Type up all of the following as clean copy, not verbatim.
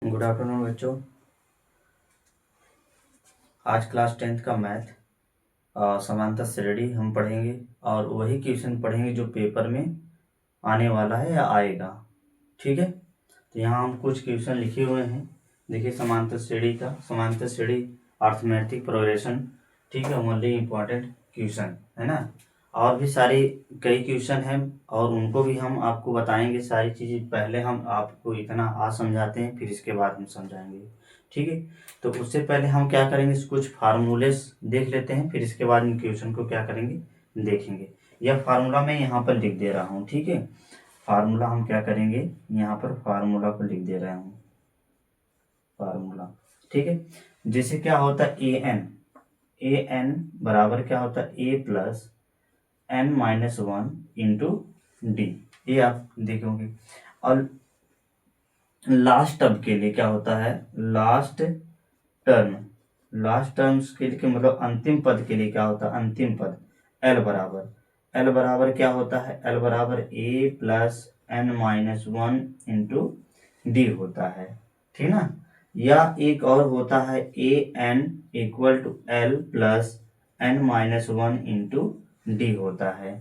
Good afternoon बच्चों। आज class 10th का मैथ समांतर श्रेणी हम पढ़ेंगे और वही क्वेश्चन पढ़ेंगे जो पेपर में आने वाला है या आएगा। ठीक है, तो यहाँ हम कुछ क्वेश्चन लिखे हुए हैं। देखिए, समांतर श्रेणी अर्थमेटिक प्रोग्रेशन, ठीक है, ओनली इम्पॉर्टेंट क्वेश्चन है ना। और भी सारे कई क्वेश्चन हैं और उनको भी हम आपको बताएंगे सारी चीज़ें। पहले हम आपको इतना आज समझाते हैं, फिर इसके बाद हम समझाएंगे। ठीक है, तो उससे पहले हम क्या करेंगे, कुछ फार्मूले देख लेते हैं, फिर इसके बाद इन क्वेश्चन को क्या करेंगे, देखेंगे। यह फार्मूला मैं यहाँ पर लिख दे रहा हूँ। ठीक है, फार्मूला हम क्या करेंगे, यहाँ पर फार्मूला को लिख दे रहा हूँ, फार्मूला। ठीक है, जैसे क्या होता है ए एन बराबर क्या होता है a plus n minus one into d, ये आप देखोगे। और लास्ट टर्म के लिए क्या होता है, लास्ट टर्म्स के लिए मतलब अंतिम पद के लिए क्या होता है, अंतिम पद एल बराबर क्या होता है, एल बराबर a plus n minus one into d होता है। ठीक ना, या एक और होता है a n equal to l plus n minus one into d होता है।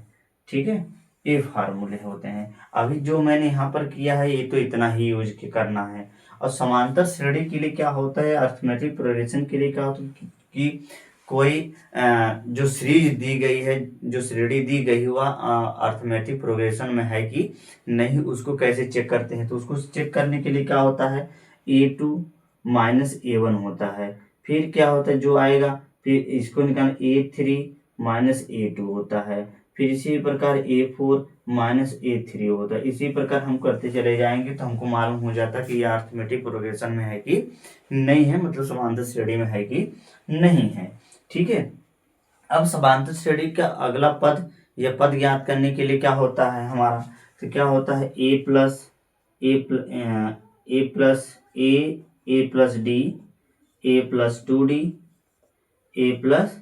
ठीक है, ये फार्मूले होते हैं। अभी जो मैंने यहाँ पर किया है ये तो इतना ही यूज करना है। और समांतर श्रेणी के लिए क्या होता है, अर्थमेटिक प्रोग्रेशन के लिए क्या होता है कि कोई जो सीरीज दी गई है, जो श्रेणी दी गई हुआ अर्थमेटिक प्रोग्रेशन में है कि नहीं, उसको कैसे चेक करते हैं। तो उसको चेक करने के लिए क्या होता है, a2 माइनस ए1 होता है। फिर क्या होता है जो आएगा, फिर इसको निकालना a3 माइनस ए2 होता है। फिर इसी प्रकार a4 माइनस ए3 होता है। इसी प्रकार हम करते चले जाएंगे तो हमको मालूम हो जाता कि यह अर्थमेटिक प्रोग्रेशन में है कि नहीं है, मतलब समांतर श्रेणी में है कि नहीं है। ठीक है, अब समांतर श्रेणी का अगला पद, यह पद ज्ञात करने के लिए क्या होता है हमारा, तो क्या होता है a plus A plus D, A plus 2d, A plus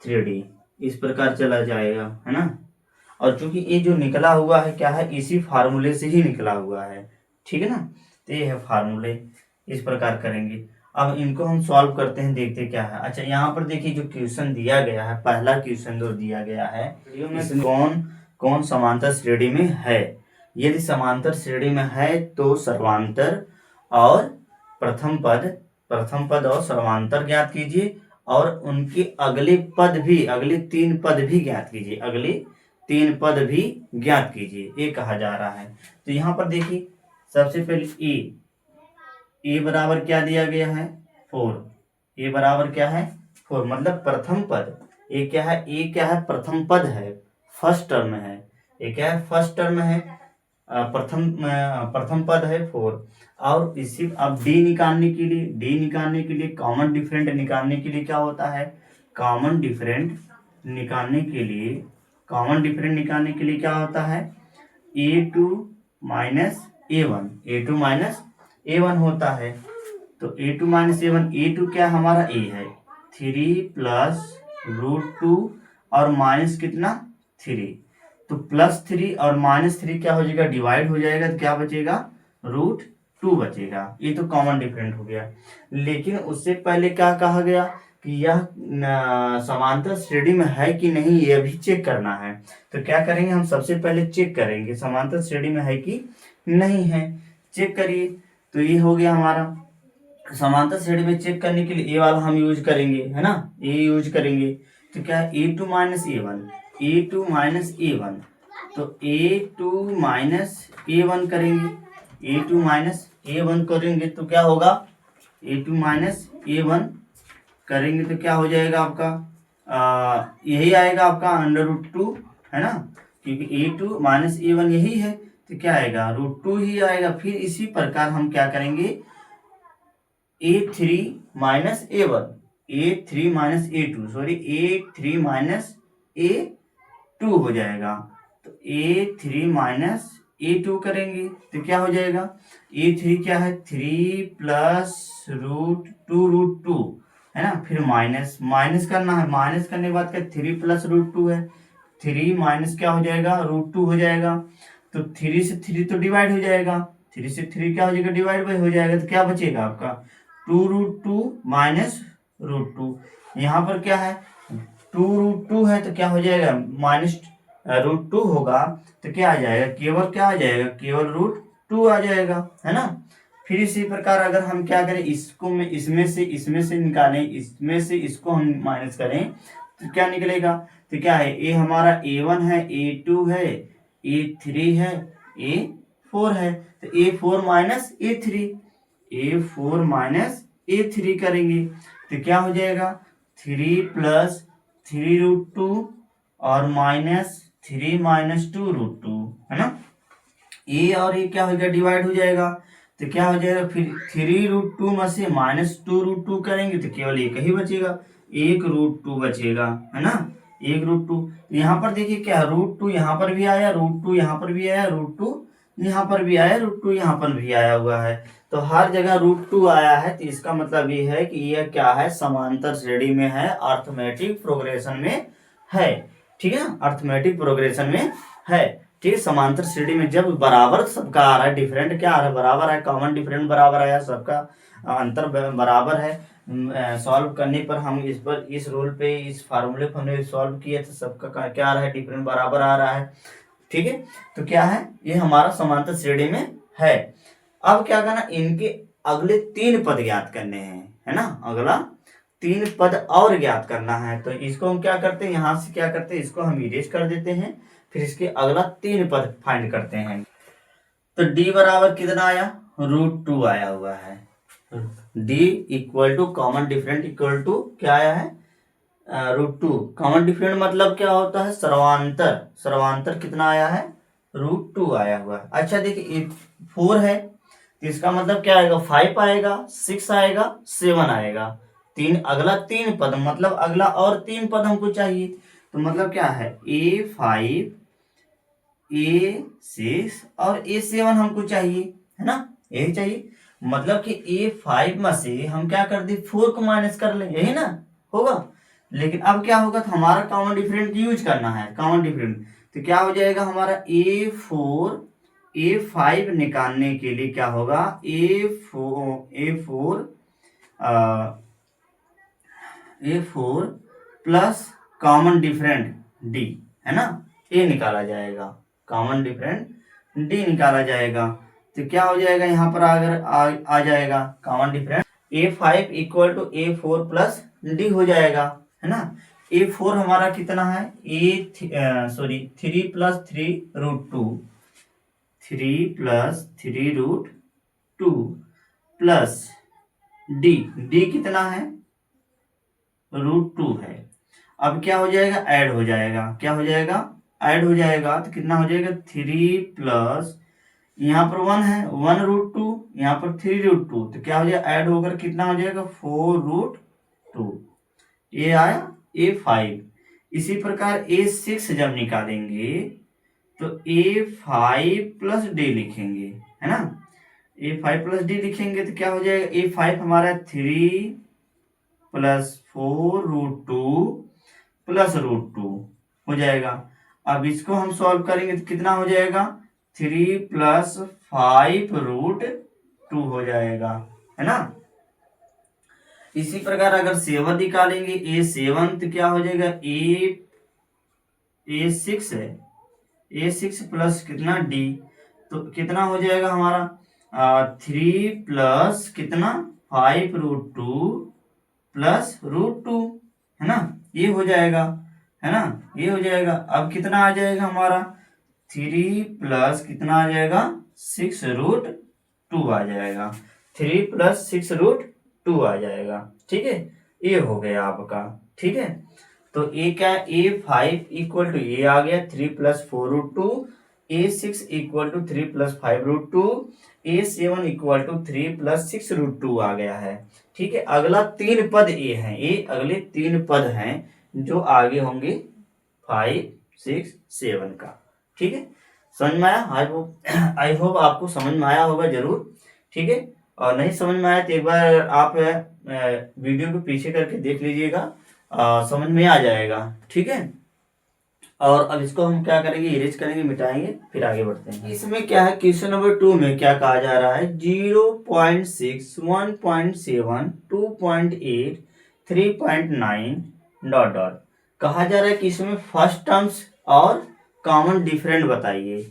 3d, इस प्रकार चला जाएगा, है ना। और चूंकि ये जो निकला हुआ है क्या है, इसी फार्मूले से ही निकला हुआ है। ठीक है ना, तो ये है फार्मूले, इस प्रकार करेंगे। अब इनको हम सॉल्व करते हैं, देखते क्या है। अच्छा, यहाँ पर देखिए जो क्वेश्चन दिया गया है, पहला क्वेश्चन जो दिया गया है, इसमें कौन कौन समांतर श्रेणी में है। यदि समांतर श्रेणी में है तो सर्वांतर और प्रथम पद और सर्वांतर ज्ञात कीजिए, और उनके अगले पद भी, अगले 3 पद भी ज्ञात कीजिए, अगले 3 पद भी ज्ञात कीजिए, ये कहा जा रहा है। तो यहाँ पर देखिए, सबसे पहले ए बराबर क्या दिया गया है, 4। ए बराबर क्या है, 4, मतलब प्रथम पद। ए क्या है, ए क्या है, प्रथम पद है, फर्स्ट टर्म है। ए क्या है, फर्स्ट टर्म है, प्रथम पद है 4। और इसी अब डी निकालने के लिए कॉमन डिफरेंट निकालने के लिए क्या होता है, कॉमन डिफरेंट निकालने के लिए क्या होता है, a2 माइनस a1 होता है। तो a2 माइनस a1, a2 क्या हमारा a है, 3 प्लस √2 और माइनस कितना 3, तो +3 और -3 क्या हो जाएगा, डिवाइड हो जाएगा, तो क्या बचेगा, √2 बचेगा। ये तो कॉमन डिफरेंट हो गया। लेकिन उससे पहले क्या कहा गया कि यह समांतर श्रेणी में है कि नहीं, ये भी चेक करना है। तो क्या करेंगे, हम सबसे पहले चेक करेंगे समांतर श्रेणी में है कि नहीं है। चेक करिए, तो ये हो गया हमारा समांतर श्रेणी में चेक करने के लिए ये वाला हम यूज करेंगे, है ना, ये यूज करेंगे। तो क्या है, a2 माइनस a1, तो a2 माइनस a1 करेंगे, a2 माइनस a1 करेंगे तो क्या होगा, a2 माइनस a1 करेंगे तो क्या हो जाएगा आपका, यही आएगा आपका √2, है ना, क्योंकि a2 माइनस a1 यही है, तो क्या आएगा, √2 ही आएगा। फिर इसी प्रकार हम क्या करेंगे, a3 minus a1, a3 minus a2, sorry a3 minus a2 हो जाएगा। तो a3 माइनस a2 करेंगे तो क्या हो जाएगा, a3 क्या है, 3 प्लस √2 है ना, फिर माइनस करना है, माइनस करने के बाद क्या, 3 प्लस √2 है, 3 माइनस क्या हो जाएगा, √2 हो जाएगा। तो 3 से 3 तो डिवाइड हो जाएगा, 3 से 3 क्या हो जाएगा, डिवाइड बाई हो जाएगा, तो क्या बचेगा आपका 2√2 माइनस √2। यहाँ पर क्या है 2√2 है तो क्या हो जाएगा माइनस √2 होगा, तो क्या आ जाएगा, केवल क्या आ जाएगा, केवल √2 आ जाएगा, है ना। फिर इसी प्रकार अगर हम क्या करें, इसको में इसमें से निकालें, इसमें से इसको हम माइनस करें तो क्या निकलेगा, तो क्या है, ए हमारा A1 है, A2 है, A3 है, A4 है, तो A4 minus A3, A4 minus A3 करेंगे तो क्या हो जाएगा 3 प्लस 3√2 और माइनस 3 माइनस 2√2, है ना। ए और ए क्या हो जाएगा, डिवाइड हो जाएगा, तो क्या हो जाएगा, फिर 3√2 में से माइनस 2√2 करेंगे तो केवल एक ही बचेगा, 1√2 बचेगा, है ना, 1√2। यहाँ पर देखिए क्या √2 यहाँ पर भी आया, √2 यहाँ पर भी आया, √2 यहाँ पर भी आया, √2 यहाँ पर भी आया हुआ है, तो हर जगह √2 आया है, तो इसका मतलब ये है कि यह क्या है, समांतर श्रेणी में है, अर्थमेटिक प्रोग्रेशन में है, ठीक है ना, अर्थमेटिक प्रोग्रेशन में है, ठीक है। समांतर श्रेणी में जब बराबर सबका आ रहा है, डिफरेंट क्या आ रहा है, बराबर है, कॉमन डिफरेंट बराबर आया, सबका अंतर बराबर है, सॉल्व करने पर हम इस पर इस रूल पे इस फार्मूले पर हमने सॉल्व किया तो सबका क्या आ रहा है, डिफरेंट बराबर आ रहा है, ठीक है। तो क्या है, ये हमारा समांतर श्रेणी में है। अब क्या करना, इनके अगले 3 पद ज्ञात करने हैं, है ना, अगला 3 पद और ज्ञात करना है, तो इसको हम क्या करते हैं, यहां से क्या करते हैं, इसको हम इरेज कर देते हैं, फिर इसके अगला 3 पद फाइंड करते हैं। तो d बराबर कितना आया, √2 आया हुआ है, d equal to common different equal to क्या आया है, √2। कॉमन डिफरेंट मतलब क्या होता है, सर्वांतर, सर्वांतर कितना आया है, √2 आया हुआ है। अच्छा देखिए 4 है तो इसका मतलब क्या आएगा, 5 आएगा, 6 आएगा, 7 आएगा, अगला 3 पद मतलब अगला और 3 पद हमको चाहिए, तो मतलब क्या है, A5 A6 और A7 हमको चाहिए, है ना, यही चाहिए, मतलब कि A5 में से हम क्या कर दे, 4 को माइनस कर ले, यही ना होगा। लेकिन अब क्या होगा, तो हमारा कॉमन डिफरेंट यूज करना है, कॉमन डिफरेंट, तो क्या हो जाएगा हमारा A5 निकालने के लिए क्या होगा, A4 plus common different D, है ना, ये निकाला जाएगा, कॉमन डिफरेंट D निकाला जाएगा, तो क्या हो जाएगा, यहाँ पर अगर आ जाएगा common different A5 equal to A4 plus D हो जाएगा, है ना। A4 हमारा कितना है, 3 प्लस 3√2, 3 प्लस 3√2 प्लस D कितना है, √2 है। अब क्या हो जाएगा, ऐड हो जाएगा, क्या हो जाएगा, ऐड हो जाएगा, तो कितना हो जाएगा, 3 प्लस यहाँ पर 1 है, 1√2, यहाँ पर 3√2, तो क्या हो जाएगा, ऐड होकर कितना हो जाएगा, 4√2, ये आया A5। इसी प्रकार A6 जब निकालेंगे तो A5 प्लस D लिखेंगे, है ना, A5 प्लस D लिखेंगे तो क्या हो जाएगा, A5 हमारा 3 प्लस 4√2 प्लस √2 हो जाएगा। अब इसको हम सॉल्व करेंगे तो कितना हो जाएगा, 3 प्लस 5√2 हो जाएगा, है ना। इसी प्रकार अगर 7 निकालेंगे, A7 तो क्या हो जाएगा, A6 है, A6 प्लस कितना D, तो कितना हो जाएगा हमारा 3 प्लस कितना 5√2 प्लस √2, है ना, ये हो जाएगा, है ना, ये हो जाएगा। अब कितना आ जाएगा हमारा 3 प्लस कितना आ जाएगा 6√2 आ जाएगा, 3 प्लस 6√2 आ जाएगा, ठीक है, ये हो गया आपका, ठीक है। तो ए क्या, A5 इक्वल टू ये आ गया 3 plus 4√2, A6 equal to 3 plus 5√2, A7 equal to 3 plus 6√2 आ गया है, ठीक है। अगला 3 पद ए है, ये अगले 3 पद हैं जो आगे होंगे 5, 6, 7 का, ठीक है। समझ में आया, आई होप आपको समझ में आया होगा जरूर, ठीक है। और नहीं समझ में आया तो एक बार आप वीडियो को पीछे करके देख लीजिएगा, समझ में आ जाएगा, ठीक है। और अब इसको हम क्या करेंगे, इरेज करेंगे, मिटाएंगे, फिर आगे बढ़ते हैं। इसमें क्या है, क्वेश्चन नंबर 2 में क्या कहा जा रहा है, 0.6, 1.7, 2.8, 3.9 डॉट डॉट कहा जा रहा है कि इसमें फर्स्ट टर्म्स और कॉमन डिफरेंट बताइए।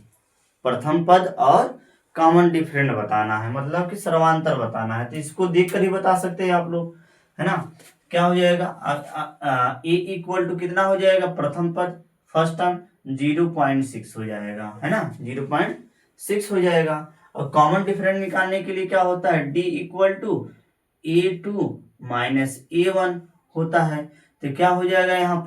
प्रथम पद और कॉमन डिफरेंट बताना है, मतलब कि सर्वांतर बताना है। तो इसको देख कर ही बता सकते हैं आप लोग, है ना। क्या हो जाएगा, ए इक्वल टू कितना हो जाएगा, प्रथम पद फर्स्ट टर्म 0.6 हो जाएगा, है ना, 0.6 हो जाएगा। और कॉमन डिफरेंट निकालने के लिए क्या होता है, D equal to A2 minus A1 होता है। तो क्या हो जाएगा, यहाँ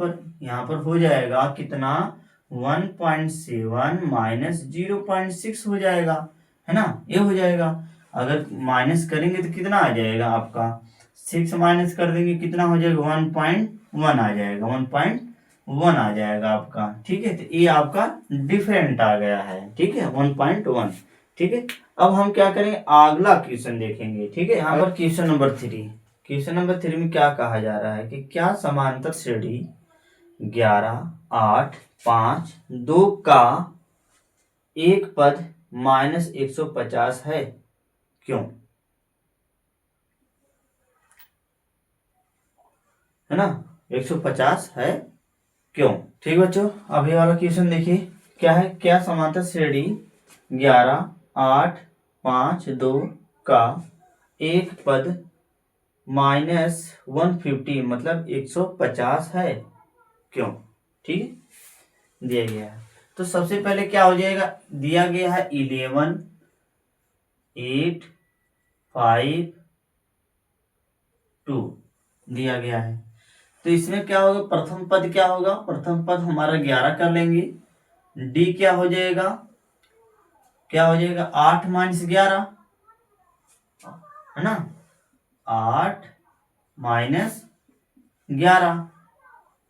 पर हो जाएगा कितना, 1.7 माइनस 0.6 हो जाएगा, है ना, ये हो जाएगा। अगर माइनस करेंगे तो कितना आ जाएगा आपका, 6 माइनस कर देंगे कितना हो जाएगा, 1.1 आ जाएगा, 1.1 आ जाएगा आपका। ठीक है, तो ये आपका डिफरेंट आ गया है, ठीक है, 1.1। ठीक है, अब हम क्या करेंगे, अगला क्वेश्चन देखेंगे। ठीक है, यहाँ पर क्वेश्चन नंबर 3, क्वेश्चन नंबर 3 में क्या कहा जा रहा है कि क्या समांतर श्रेणी 11, 8, 5, 2 का एक पद माइनस 150 है, क्यों, है ना, 150 है क्यों। ठीक बच्चों, अभी वाला क्वेश्चन देखिए क्या है, क्या समांतर श्रेणी 11, 8, 5, 2 का एक पद माइनस 150 मतलब 150 है, क्यों। ठीक है, दिया गया है। तो सबसे पहले क्या हो जाएगा, दिया गया है 11, 8, 5, 2 दिया गया है। तो इसमें क्या होगा, प्रथम पद क्या होगा, प्रथम पद हमारा 11 कर लेंगे। डी क्या हो जाएगा, क्या हो जाएगा, 8 माइनस 11, है ना, 8 माइनस 11,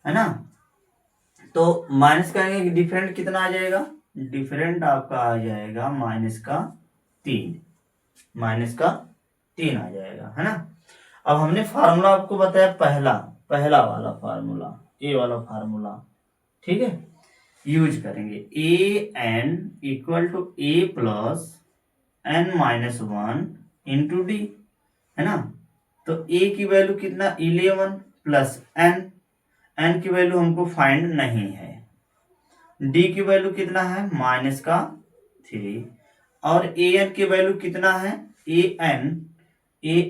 है ना। तो माइनस करेंगे, डिफरेंट कितना आ जाएगा, डिफरेंट आपका आ जाएगा -3, -3 आ जाएगा, है ना। अब हमने फार्मूला आपको बताया, पहला वाला फार्मूला, ए वाला फार्मूला, ठीक है, यूज करेंगे। A n equal to a plus n-1 into d, है ना। तो ए की वैल्यू कितना, 11 प्लस एन की वैल्यू हमको फाइंड नहीं है, डी की वैल्यू कितना है, -3, और ए एन की वैल्यू कितना है, ए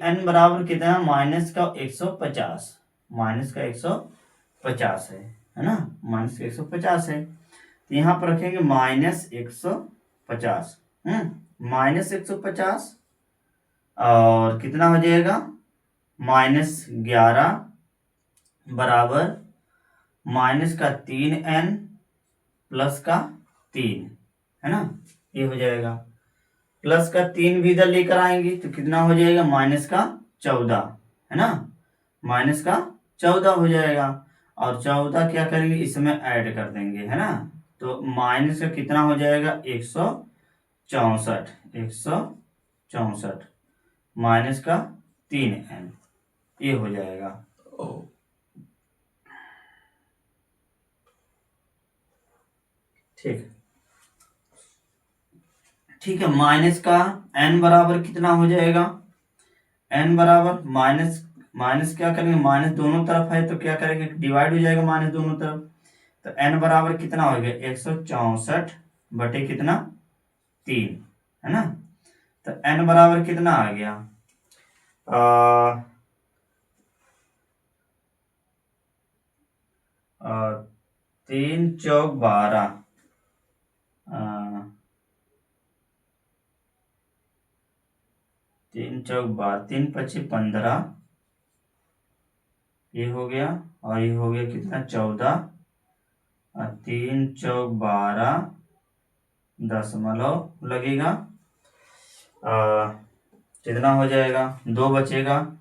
एन बराबर कितना, -150, -150 है ना, -150 है। तो यहाँ पर रखेंगे -150, -150, और कितना हो जाएगा, -11 बराबर -3n +3, है ना, ये हो जाएगा। +3 भी इधर लेकर आएंगे तो कितना हो जाएगा, -14, है ना, -14 हो जाएगा। और 14 क्या करेंगे, इसमें ऐड कर देंगे, है ना। तो माइनस का कितना हो जाएगा, 164, -3n, ये हो जाएगा। ठीक है, माइनस का n बराबर कितना हो जाएगा, n बराबर माइनस क्या करेंगे, माइनस दोनों तरफ है तो क्या करेंगे, डिवाइड हो जाएगा माइनस दोनों तरफ। तो n बराबर कितना हो गया, 164 बटे कितना, 3, है ना। तो n बराबर कितना आ गया, 3 चौक 12, 3 चौक 12, 3 पच्चीस 15, ये हो गया, और ये हो गया कितना, 14, और 3 चौक 12 दशमलव लगेगा, कितना हो जाएगा, 2 बचेगा,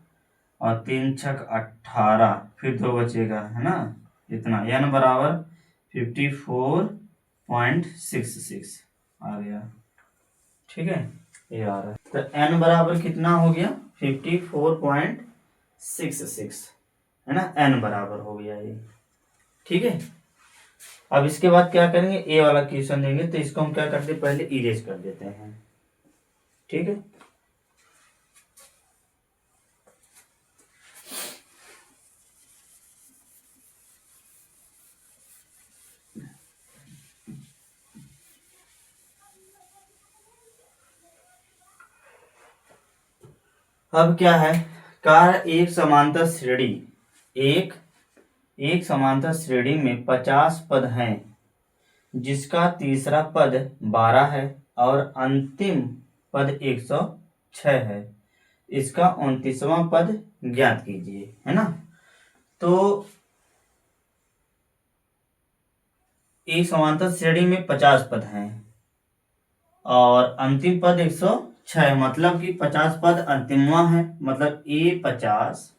और 3 छक 18, फिर 2 बचेगा, है ना, इतना n बराबर 54.66 आ गया। ठीक है, ये आ रहा है। तो n बराबर कितना हो गया, 54.66, है ना, n बराबर हो गया ये। ठीक है, अब इसके बाद क्या करेंगे, ए वाला क्वेश्चन देंगे तो इसको हम क्या करते हैं, पहले इरेज कर देते हैं। ठीक है, अब क्या है, कार एक समांतर श्रेणी एक एक समांतर श्रेणी में 50 पद हैं, जिसका तीसरा पद 12 है और अंतिम पद 106 है। इसका 29वां पद ज्ञात कीजिए, है ना। तो एक समांतर श्रेणी में 50 पद हैं और अंतिम पद 106, मतलब कि 50 पद अंतिमवा है, मतलब A50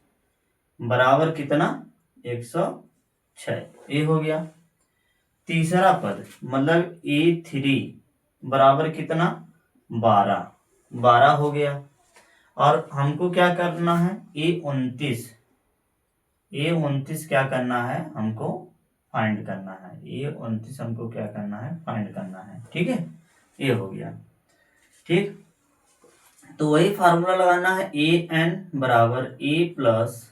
बराबर कितना, 106, ये हो गया। तीसरा पद मतलब A3 बराबर कितना, 12 हो गया। और हमको क्या करना है, A29 क्या करना है, हमको फाइंड करना है। A29 हमको क्या करना है, फाइंड करना है। ठीक है, ये हो गया। ठीक, तो वही फार्मूला लगाना है, AN बराबर A plus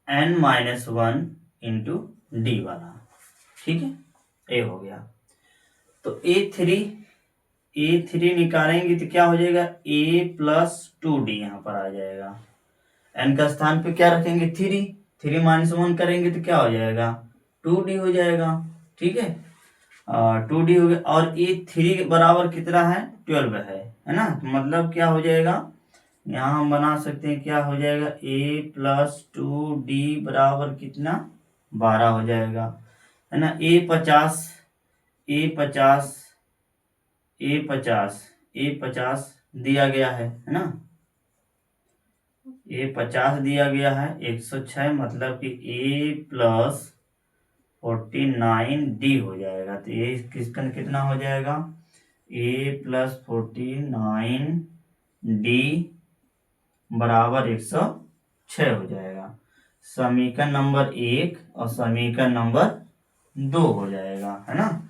n-1 into D वाला। ठीक है, ये हो गया। तो A3 निकालेंगे तो क्या हो जाएगा, A प्लस 2D यहाँ पर आ जाएगा। n का स्थान पे क्या रखेंगे, 3 माइनस 1 करेंगे तो क्या हो जाएगा, 2D हो जाएगा। ठीक है, 2D हो गया। और A3 बराबर कितना है, 12 है ना। तो मतलब क्या हो जाएगा, यहाँ हम बना सकते हैं, क्या हो जाएगा, A प्लस 2D बराबर कितना, 12 हो जाएगा, है ना। A50 दिया गया है ना। A50 दिया गया है, 106, मतलब कि A प्लस 49D हो जाएगा। तो ये किसका कितना हो जाएगा, A प्लस 49D बराबर 106 हो जाएगा। समीकरण नंबर 1 और समीकरण नंबर 2 हो जाएगा, है ना।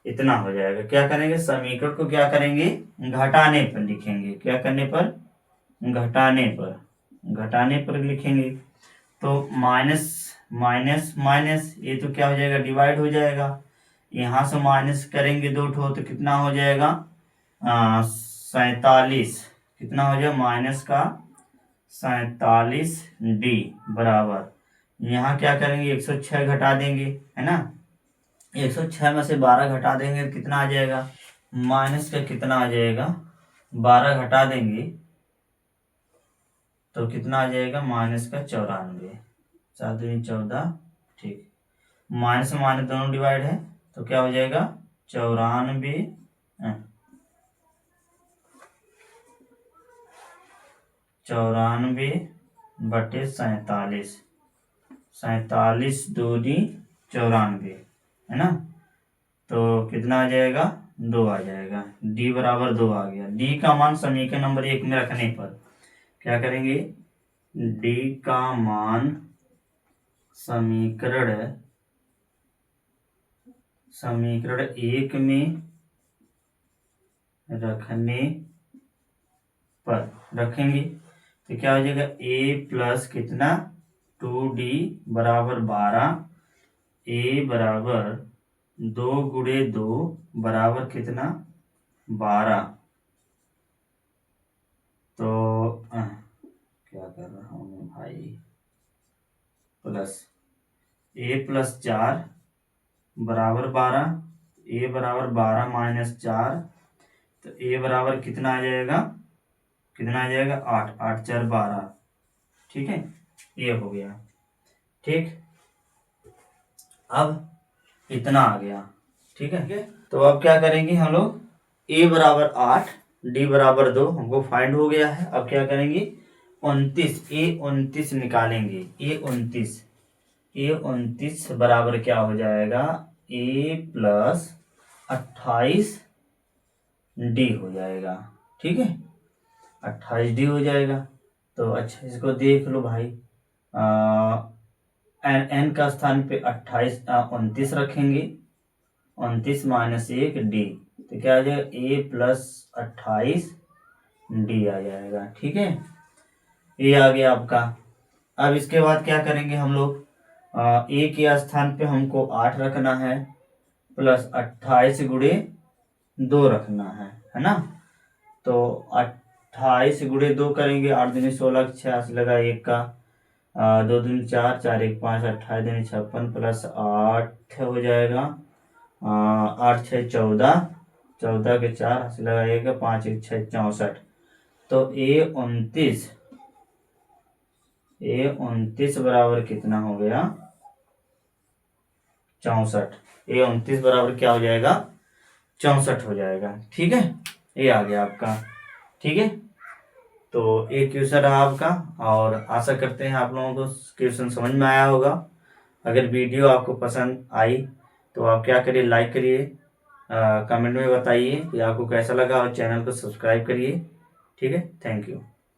इतना हो जाएगा। क्या करेंगे, समीकरण को क्या करेंगे, घटाने पर लिखेंगे। क्या करने पर, घटाने पर लिखेंगे। तो माइनस माइनस माइनस, ये तो क्या हो जाएगा, डिवाइड हो जाएगा। यहाँ से माइनस करेंगे 2 ठो तो कितना हो जाएगा, 47। कितना हो जाएगा, माइनस का 47D बराबर, यहाँ क्या करेंगे, 106 घटा देंगे, है ना। 106 में से 12 घटा देंगे तो कितना आ जाएगा, माइनस का कितना आ जाएगा, 12 घटा देंगे तो कितना आ जाएगा, माइनस का 94, 4×2=14। ठीक, माइनस से माइनस दोनों डिवाइड है तो क्या हो जाएगा, 94 बटे 47, 47×2 = 94, है ना। तो कितना आ जाएगा, 2 आ जाएगा। D बराबर 2 आ गया। D का मान समीकरण नंबर 1 में रखने पर क्या करेंगे, D का मान समीकरण 1 में रखने पर रखेंगे तो क्या हो जाएगा, A प्लस कितना, 2D बराबर 12, A बराबर 2×2 बराबर कितना, 12। तो क्या कर रहा हूँ मैं भाई, प्लस A प्लस 4 बराबर 12, A बराबर 12 माइनस 4, तो A बराबर कितना आ जाएगा, 8, 8×4=12। ठीक है, ये हो गया। ठीक, अब इतना आ गया। ठीक है, तो अब क्या करेंगे हम लोग, A बराबर 8, D बराबर 2 हमको फाइंड हो गया है। अब क्या करेंगे, 29 निकालेंगे। A29 बराबर क्या हो जाएगा, A प्लस 28D हो जाएगा। ठीक है, 28D हो जाएगा। तो अच्छा इसको देख लो भाई, एन का स्थान पे 29 रखेंगे, 29 माइनस 1 डी, तो क्या आ जाएगा ए प्लस 28 डी आ जाएगा। ठीक है, ये आ गया आपका। अब इसके बाद क्या करेंगे हम लोग, ए के स्थान पे हमको 8 रखना है प्लस 28 गुणे 2 रखना है ना। तो 28 गुणे 2 करेंगे, 8 दूनी 16, 86 लगा 1 का, 2 दूनी 4, 4 1 5, 28 दूनी 56 प्लस 8 हो जाएगा, 8 6 14, 14 के 4 हंस लगा 1, 5 1 6 64। तो ए 29 बराबर कितना हो गया, 64। ए 29 बराबर क्या हो जाएगा, 64 हो जाएगा। ठीक है, ये आ गया आपका। ठीक है, तो ये क्वेश्चन रहा आपका, और आशा करते हैं आप लोगों को क्वेश्चन समझ में आया होगा। अगर वीडियो आपको पसंद आई तो आप क्या करिए, लाइक करिए, कमेंट में बताइए कि आपको कैसा लगा, और चैनल को सब्सक्राइब करिए। ठीक है, थैंक यू।